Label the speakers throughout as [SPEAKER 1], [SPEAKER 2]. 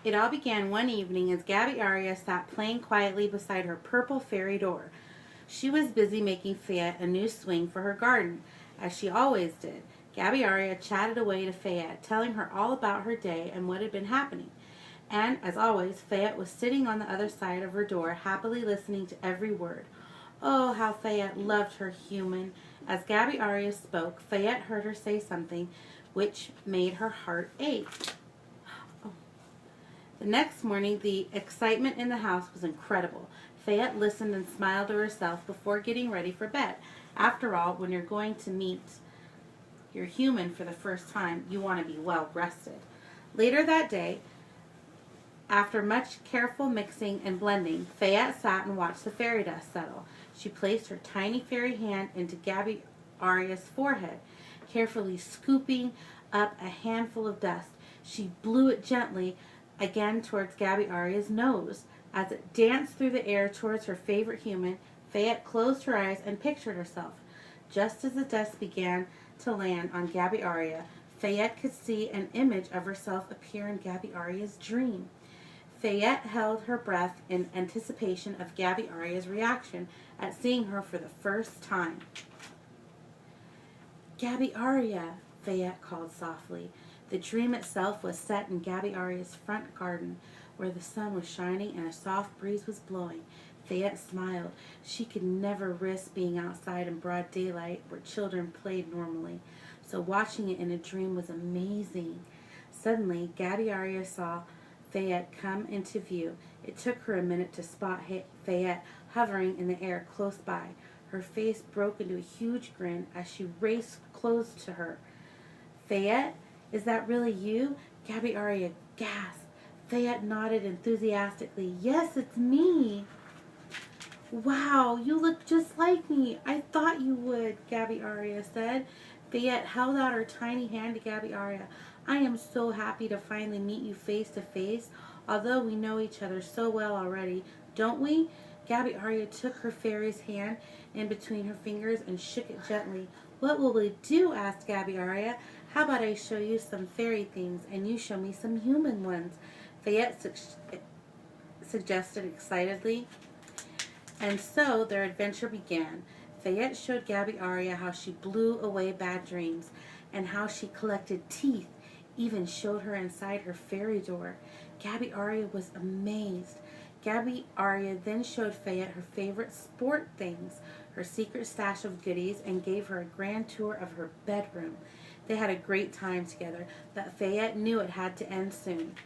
[SPEAKER 1] It all began one evening as Gabby Aria sat playing quietly beside her purple fairy door. She was busy making Fayette a new swing for her garden, as she always did. Gabby Aria chatted away to Fayette, telling her all about her day and what had been happening. And, as always, Fayette was sitting on the other side of her door, happily listening to every word. Oh, how Fayette loved her human. As Gabby Aria spoke, Fayette heard her say something which made her heart ache. The next morning, the excitement in the house was incredible. Fayette listened and smiled to herself before getting ready for bed. After all, when you're going to meet your human for the first time, you want to be well rested. Later that day, after much careful mixing and blending, Fayette sat and watched the fairy dust settle. She placed her tiny fairy hand into Gabby Aria's forehead, carefully scooping up a handful of dust. She blew it gently again towards Gabby Aria's nose. As it danced through the air towards her favorite human, Fayette closed her eyes and pictured herself. Just as the dust began to land on Gabby Aria, Fayette could see an image of herself appear in Gabby Aria's dream. Fayette held her breath in anticipation of Gabby Aria's reaction at seeing her for the first time. "Gabby Aria," Fayette called softly. The dream itself was set in Gabby Aria's front garden, where the sun was shining and a soft breeze was blowing. Fayette smiled. She could never risk being outside in broad daylight where children played normally, so watching it in a dream was amazing. Suddenly, Gabby Aria saw Fayette come into view. It took her a minute to spot Fayette hovering in the air close by. Her face broke into a huge grin as she raced close to her. "Fayette, is that really you?" Gabby Aria gasped. Fayette nodded enthusiastically. "Yes, it's me." "Wow, you look just like me. I thought you would," Gabby Aria said. Fayette held out her tiny hand to Gabby Aria. "I am so happy to finally meet you face to face, although we know each other so well already, don't we?" Gabby Aria took her fairy's hand in between her fingers and shook it gently. "What will we do?" asked Gabby Aria. "How about I show you some fairy things and you show me some human ones?" Fayette suggested excitedly. And so their adventure began. Fayette showed Gabby Aria how she blew away bad dreams and how she collected teeth, even showed her inside her fairy door. Gabby Aria was amazed. Gabby Aria then showed Fayette her favorite sport things, her secret stash of goodies, and gave her a grand tour of her bedroom. They had a great time together, but Fayette knew it had to end soon.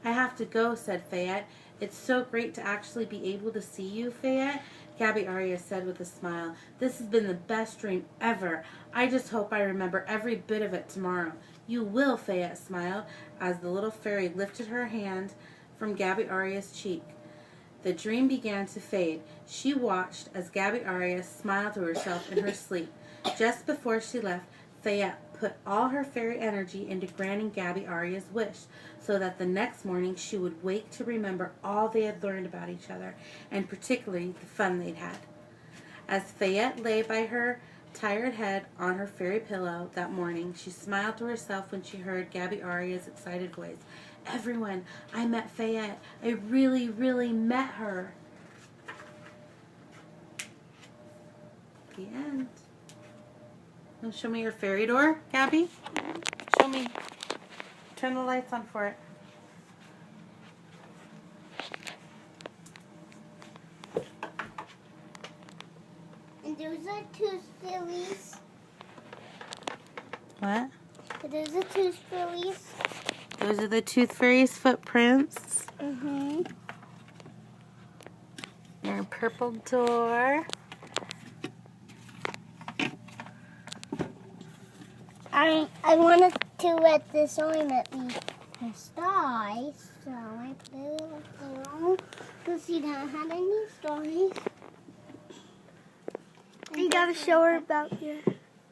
[SPEAKER 1] "I have to go," said Fayette. "It's so great to actually be able to see you, Fayette," Gabby Aria said with a smile. "This has been the best dream ever. I just hope I remember every bit of it tomorrow." "You will," Fayette smiled, as the little fairy lifted her hand from Gabby Aria's cheek. The dream began to fade. She watched as Gabby Aria smiled to herself in her sleep. Just before she left, Fayette put all her fairy energy into granting Gabby Aria's wish, so that the next morning she would wake to remember all they had learned about each other, and particularly the fun they'd had. As Fayette lay by her tired head on her fairy pillow that morning, she smiled to herself when she heard Gabby Aria's excited voice. "Everyone, I met Fayette. I really, really met her." The end. Want to show me your fairy door, Gabby? Show me. Turn the lights on for it.
[SPEAKER 2] And those are tooth fairies.
[SPEAKER 1] What?
[SPEAKER 2] Those are tooth fairies.
[SPEAKER 1] Those are the Tooth Fairy's footprints.
[SPEAKER 2] Mm-hmm.
[SPEAKER 1] Your purple door.
[SPEAKER 2] I wanted to let this ornament be a star, so I put it along because you don't have any stories.
[SPEAKER 3] You gotta show her about your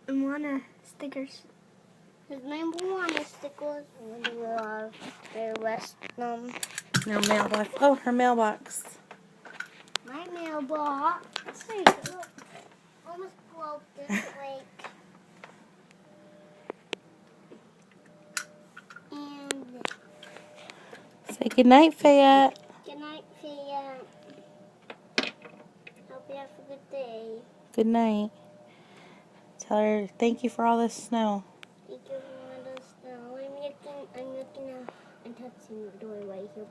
[SPEAKER 3] Moana stickers.
[SPEAKER 2] There's my Moana stickers and the rest of them.
[SPEAKER 1] Your mailbox. Oh, her mailbox.
[SPEAKER 2] My mailbox. There you go. Almost broke this week. And
[SPEAKER 1] Say goodnight, Fayette.
[SPEAKER 2] Good night, Fia. Hope you have a good day.
[SPEAKER 1] Good night. Tell her thank you for all this snow.
[SPEAKER 2] Thank you for all the snow. I'm looking out and touching the door right here.